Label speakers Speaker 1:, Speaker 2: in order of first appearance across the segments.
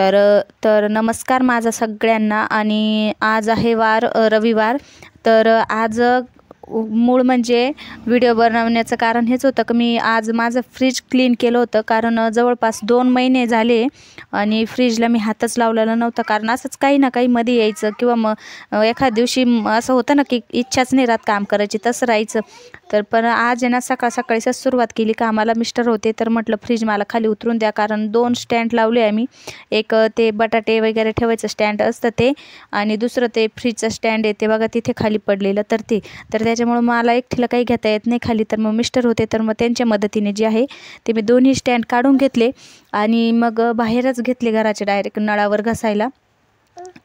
Speaker 1: तर तर नमस्कार माझा सगळ्यांना। आणि आज आहे वार रविवार। तर आज मूळ म्हणजे व्हिडिओ बनवण्याचं कारण हेच होतं की मी आज माझं फ्रीज क्लीन केलं होतं, कारण जवळपास 2 महिने झाले आणि फ्रीजला मी हातच लावलेला नव्हता। कारण असंच काही ना काही मध्ये यायचं किंवा मग एखाद्या दिवशी असं होतं ना की इच्छाच नाही राहत काम करायची, तसं राहायचं। तर पण आज आहे ना सकाळीच सुरुवात केली कामाला। मिस्टर होते तर म्हटलं फ्रीज मला खाली उतरून द्या, कारण 2 स्टँड लावले आम्ही। एक ते बटाटे वगैरे ठेवायचं स्टँड असतं ते, आणि दुसरं ते फ्रीजचं स्टँड आहे ते बघा तिथे खाली पडलेलं। तर त्याच्यामुळे मला एकटीला काही घेता येत नाही खाली। तर मग मिस्टर होते तर मग त्यांच्या मदतीने जे आहे ते मी दोन्ही स्टँड काढून घेतले आणि मग बाहेरच घेतले घराच्या डायरेक्ट नळावर घासायला।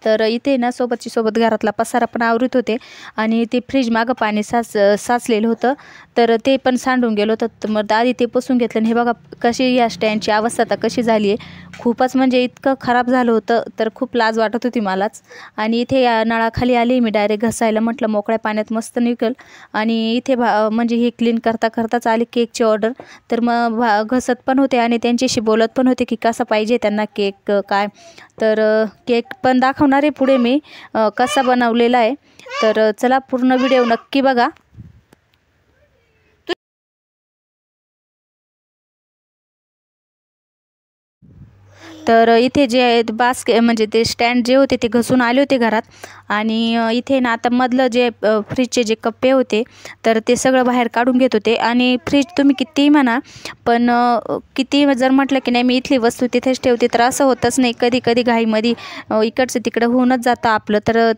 Speaker 1: तर इथे ना सोबत घरातला पसारा पण आवरत होते आणि ते फ्रीज मागं पाणी साचलेलं होतं, तर ते पण सांडून गेलं होतं। तर मग आधी ते पुसून घेतलं आणि हे बघा कशी या स्टँडची अवस्था आता कशी झाली आहे। खूपच म्हणजे इतकं खराब झालं होतं तर खूप लाज वाटत होती मलाच। आणि इथे या नळाखाली आली मी डायरेक्ट घसायला, म्हटलं मोकळ्या पाण्यात मस्त निघेल। आणि इथे म्हणजे हे क्लीन करताच आली केकची ऑर्डर। तर मग घसत पण होते आणि त्यांच्याशी बोलत पण होते की कसा पाहिजे त्यांना केक काय। तर केक पण दाखवणार आहे पुढे मी कसा बनवलेला आहे। तर चला पूर्ण व्हिडिओ नक्की बघा। तर इथे जे बास्केट म्हणजे ते स्टँड जे होते ते घसून आले होते घरात। आणि इथे ना आता मधलं जे फ्रीजचे जे कप्पे होते तर ते सगळं बाहेर काढून घेत होते। आणि फ्रीज तुम्ही कितीही म्हणा पण किती जर म्हटलं की नाही मी इथली वस्तू तिथेच ठेवते तर असं होतच नाही। कधी घाईमध्ये इकडचं तिकडं होऊनच जातं आपलं। तर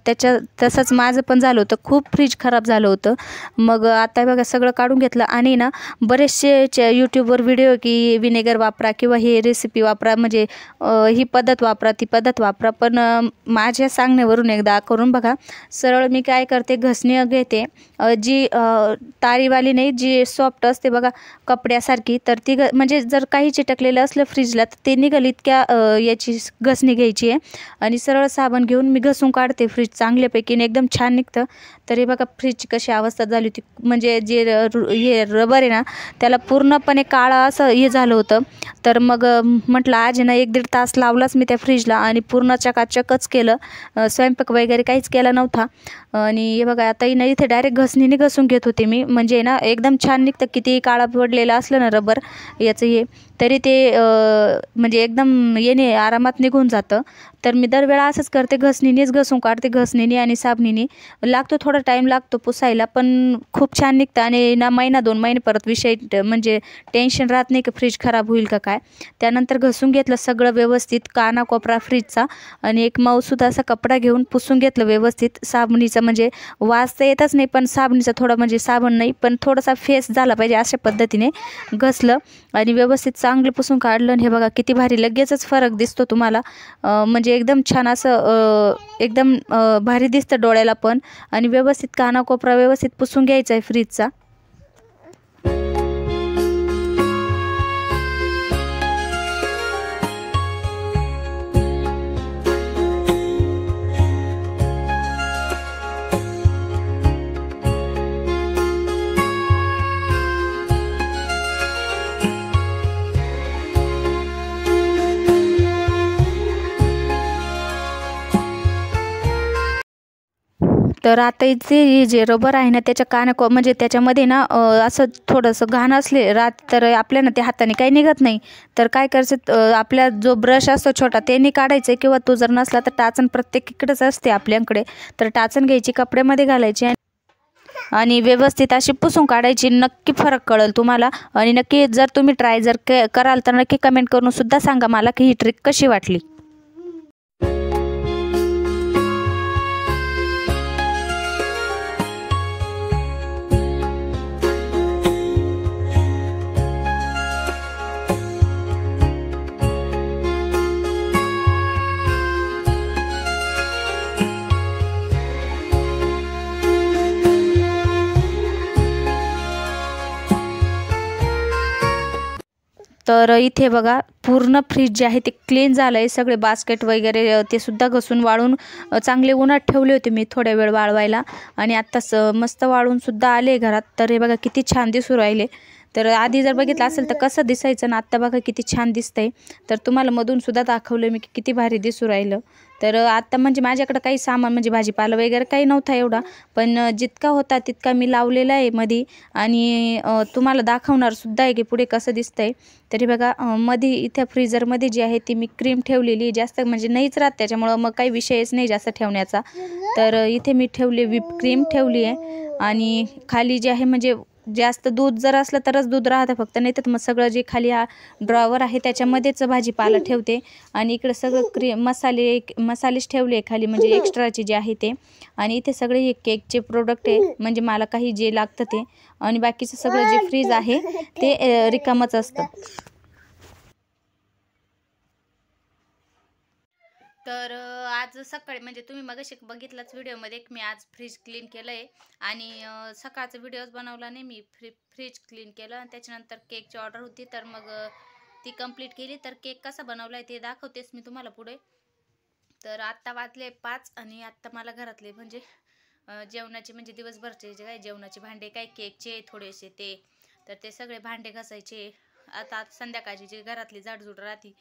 Speaker 1: तसंच माझं पण झालं होतं, खूप फ्रीज खराब झालं होतं। मग आता बघा सगळं काढून घेतलं आणि ना बरेचसे यूट्यूबवर व्हिडिओ की विनेगर वापरा किंवा हे रेसिपी वापरा, म्हणजे ही पद्धत वापरा ती पद्धत वापरा, पण माझ्या सांगण्यावरून एकदा करून बघा। सरळ मी काय करते, घसणी घेते जी तारीवाली नाही, जी सॉफ्ट असते बघा कपड्यासारखी। तर ती म्हणजे जर काही चिटकलेलं असलं फ्रीजला तर ते निघेल इतक्या याची घसणी घ्यायची आहे आणि सरळ साबण घेऊन मी घसून काढते फ्रीज चांगल्यापैकी एकदम छान निघतं। तर हे बघा फ्रीजची कशी अवस्था झाली होती, म्हणजे जे हे रबर आहे ना त्याला पूर्णपणे काळं असं हे झालं होतं। तर मग म्हटलं आज ना 1-1.5 तास लावलाच मी त्या फ्रीजला आणि पूर्ण चकाचकच केलं, स्वयंपाक वगैरे काहीच केला नव्हता। आणि हे बघा आता ना इथे डायरेक्ट घसणीने घसून घेत होते मी, म्हणजे ना एकदम छान निघतं। किती काळा पडलेला असलं ना रबर याचं हे तरी ते म्हणजे एकदम येणे आरामात निघून जातं। तर मी दरवेळा असंच करते, घसणीनेच घसून काढते, घसणीने आणि साबणीने। लागतो थोडा टाईम लागतो पुसायला पण खूप छान निघतं आणि ना 1-2 महिने परत विषय म्हणजे टेन्शन राहत नाही की फ्रीज खराब होईल का काय। त्यानंतर घसून घेतलं सगळं व्यवस्थित कानाकोपरा फ्रीजचा आणि एक मऊसूद असा कपडा घेऊन पुसून घेतलं व्यवस्थित साबणीचं, म्हणजे वास तर येतच नाही पण साबणीचा थोडा म्हणजे साबण नाही पण थोडासा फेस झाला पाहिजे अशा पद्धतीने घसलं आणि व्यवस्थित चांगलं पुसून काढलं। आणि हे बघा किती भारी लगेचच फरक दिसतो तुम्हाला, म्हणजे एकदम छान असं एकदम भारी दिसतं डोळ्याला पण। आणि व्यवस्थित कानाकोपरा व्यवस्थित पुसून घ्यायचा आहे फ्रीजचा। तर आता इथे जे रबर आहे ना त्याच्या म्हणजे त्याच्यामध्ये ना असं थोडंसं घाण असले राहत तर आपल्याला ते हाताने काही निघत नाही। तर काय करायचं, आपला जो ब्रश असतो छोटा त्याने काढायचं, किंवा तो जर नसला तर टाचण प्रत्येकीकडेच असते आपल्याकडे, तर टाचण घ्यायची कपड्यामध्ये घालायची आणि व्यवस्थित अशी पुसून काढायची। नक्की फरक कळेल तुम्हाला आणि नक्की जर तुम्ही ट्राय कराल तर नक्की कमेंट करून सुद्धा सांगा मला की ही ट्रिक कशी वाटली। तर इथे बघा पूर्ण फ्रीज जे आहे ते क्लीन झालं आहे। सगळे बास्केट वगैरे ते सुद्धा घसून वाळून चांगले उन्हात ठेवले होते मी थोड्या वेळ वाळवायला, आणि आत्ताच मस्त वाळून सुद्धा आले घरात। तर हे बघा किती छान दिसू राहिले। तर आधी जर बघितलं असेल तर कसं दिसायचं ना, आत्ता बघा किती छान दिसतंय. तर तुम्हाला मधूनसुद्धा दाखवलं मी किती भारी दिसू राहिलं. तर आत्ता म्हणजे माझ्याकडं काही सामान म्हणजे भाजीपाला वगैरे काही नव्हता एवढा, पण जितका होता तितका मी लावलेला आहे मध्ये. आणि तुम्हाला दाखवणारसुद्धा आहे की पुढे कसं दिसतंय. तरी बघा मध्ये इथं फ्रीजरमध्ये जी आहे ती मी क्रीम ठेवलेली, जास्त म्हणजे नाहीच राहत त्याच्यामुळं मग काही विषयच नाही जास्त ठेवण्याचा. तर इथे मी ठेवली व्हिप क्रीम ठेवली आहे. आणि खाली जे आहे म्हणजे जास्त दूध जर असलं तरच दूध राहतं फक्त, नाही तर मग सगळं जे खाली हा ड्रॉवर आहे त्याच्यामध्येच भाजीपाला ठेवते. आणि इकडं सगळं मसालेच ठेवले खाली, म्हणजे एक्स्ट्राचे जे आहे ते. आणि इथे सगळे हे केकचे प्रोडक्ट आहे, म्हणजे मला काही जे लागतं ते. आणि बाकीचं सगळं जे फ्रीज आहे ते रिकामच असतं. तर आज सकाळी म्हणजे तुम्ही मगाशी बघितलाच व्हिडिओमध्ये मी आज फ्रीज क्लीन केलं आहे. आणि सकाळचा व्हिडिओज बनवला नाही मी, फ्रीज क्लीन केलं. आणि त्याच्यानंतर केकची ऑर्डर होती तर मग ती कंप्लीट केली. तर केक कसा बनवला आहे ते दाखवतेच मी तुम्हाला पुढे. तर आत्ता वाजले 5 आणि आत्ता मला घरातले म्हणजे जेवणाचे म्हणजे दिवसभरचे जे काय जेवणाचे भांडे काय केकचे थोडेसे ते, तर ते सगळे भांडे घासायचे. आता संध्याकाळची जी घरातली झाडझूड राहते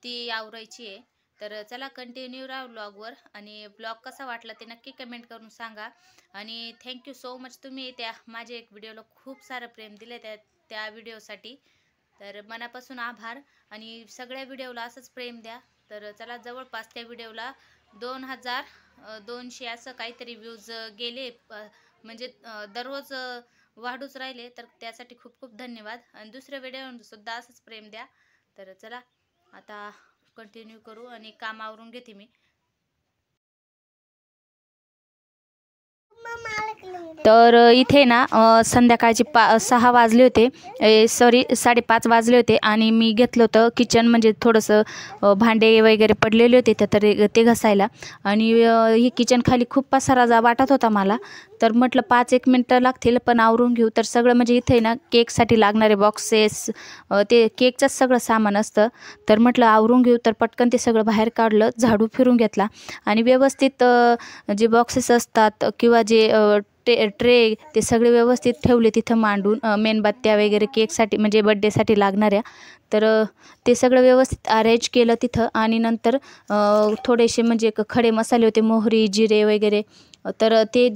Speaker 1: ती आवरायची आहे. तर चला कंटिन्यू राहा ब्लॉगवर. आणि ब्लॉग कसा वाटला ते नक्की कमेंट करून सांगा. आणि थँक्यू सो मच, तुम्ही त्या माझ्या एक व्हिडिओला खूप सारं प्रेम दिले त्या व्हिडिओसाठी. तर मनापासून आभार. आणि सगळ्या व्हिडिओला असंच प्रेम द्या. तर चला जवळपास त्या व्हिडिओला 2200 असं काहीतरी व्ह्यूज गेले, म्हणजे दररोज वाढूच राहिले. तर त्यासाठी खूप खूप धन्यवाद. आणि दुसऱ्या व्हिडिओसुद्धा असंच प्रेम द्या. तर चला आता कंटिन्यू करू आणि काम आवरून घेते मी. तर इथे ना संध्याकाळचे 6 वाजले होते, सॉरी 5:30 वाजले होते. आणि मी घेतलं होतं किचन, म्हणजे थोडंसं भांडे वगैरे पडलेले होते तर ते घासायला. आणि ही किचन खाली खूप पसारा वाटत होता मला. तर म्हटलं 5-1 मिनटं लागतील पण आवरून घेऊ. तर सगळं म्हणजे इथे ना केकसाठी लागणारे बॉक्सेस, ते केकचंच सगळं सामान असतं. तर म्हटलं आवरून घेऊ. तर पटकन ते सगळं बाहेर काढलं, झाडू फिरून घेतला. आणि व्यवस्थित जे बॉक्सेस असतात किंवा जे ट्रे ते सगळे व्यवस्थित ठेवले तिथं मांडून, मेणबत्त्या वगैरे केकसाठी म्हणजे बड्डेसाठी लागणाऱ्या. तर ते सगळं व्यवस्थित अरेंज केलं तिथं. आणि नंतर थोडेसे म्हणजे खडे मसाले होते, मोहरी जिरे वगैरे, तर ते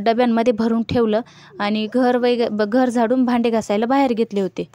Speaker 1: डब्यांमध्ये भरून ठेवलं. आणि घर झाडून भांडे घासायला बाहेर घेतले होते.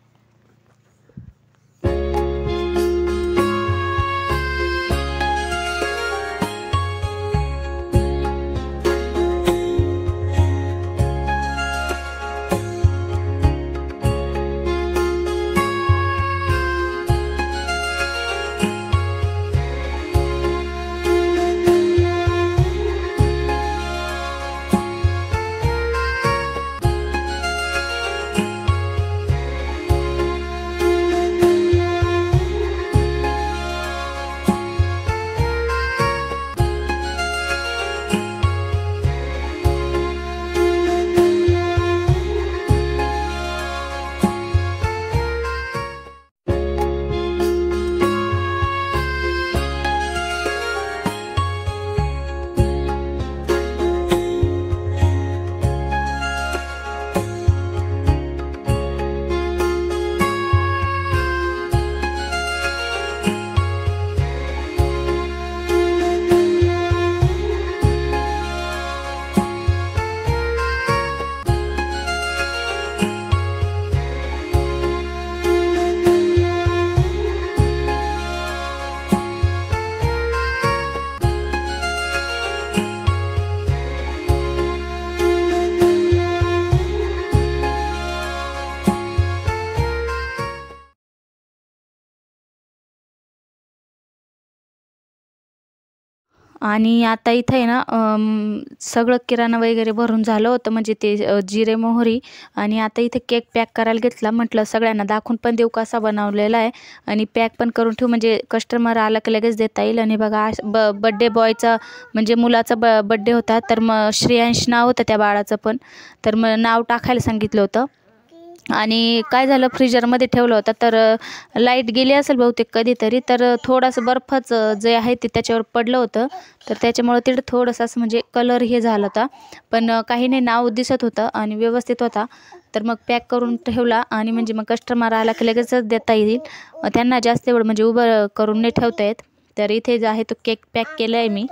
Speaker 1: आणि आता इथं आहे ना सगळं किराणा वगैरे भरून झालं होतं, म्हणजे ते जिरे मोहरी. आणि आता इथे केक पॅक करायला घेतला. म्हटलं सगळ्यांना दाखवून पण देऊ कसा बनवलेला आहे आणि पॅक पण करून ठेवू, म्हणजे कस्टमर आला की लगेच देता येईल. आणि बघा बड्डे बॉयचा म्हणजे मुलाचा बड्डे होता, तर मग श्रेयांश नाव होतं त्या बाळाचं पण. तर मग नाव टाकायला सांगितलं होतं. आणि काय झालं, फ्रीजरमध्ये ठेवलं होतं तर लाईट गेली असेल बहुतेक कधीतरी, तर थोडंसं बर्फच जे आहे ते त्याच्यावर पडलं होतं. तर त्याच्यामुळं तिथं थोडंसं असं म्हणजे कलर हे झालं होता, पण काही नाही, नाव दिसत होतं आणि व्यवस्थित होता. तर मग पॅक करून ठेवला आणि म्हणजे मग कस्टमर आला की लगेचच देता येईल, त्यांना जास्त वेळ म्हणजे उभं करून नाही ठेवता येत. तर इथे जो आहे तो केक पॅक केला आहे मी.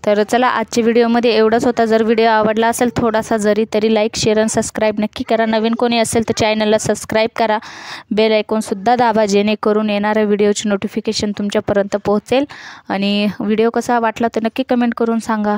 Speaker 1: तर चला, आजच्या व्हिडिओमध्ये एवढंच होता. जर व्हिडिओ आवडला असेल थोडासा जरी, तरी लाईक शेअर आणि सबस्क्राईब नक्की करा. नवीन कोणी असेल तर चॅनलला सबस्क्राईब करा, बेल आयकॉनसुद्धा दाबा, जेणेकरून येणाऱ्या व्हिडिओची नोटिफिकेशन तुमच्यापर्यंत पोहोचेल. आणि व्हिडिओ कसा वाटला तर नक्की कमेंट करून सांगा.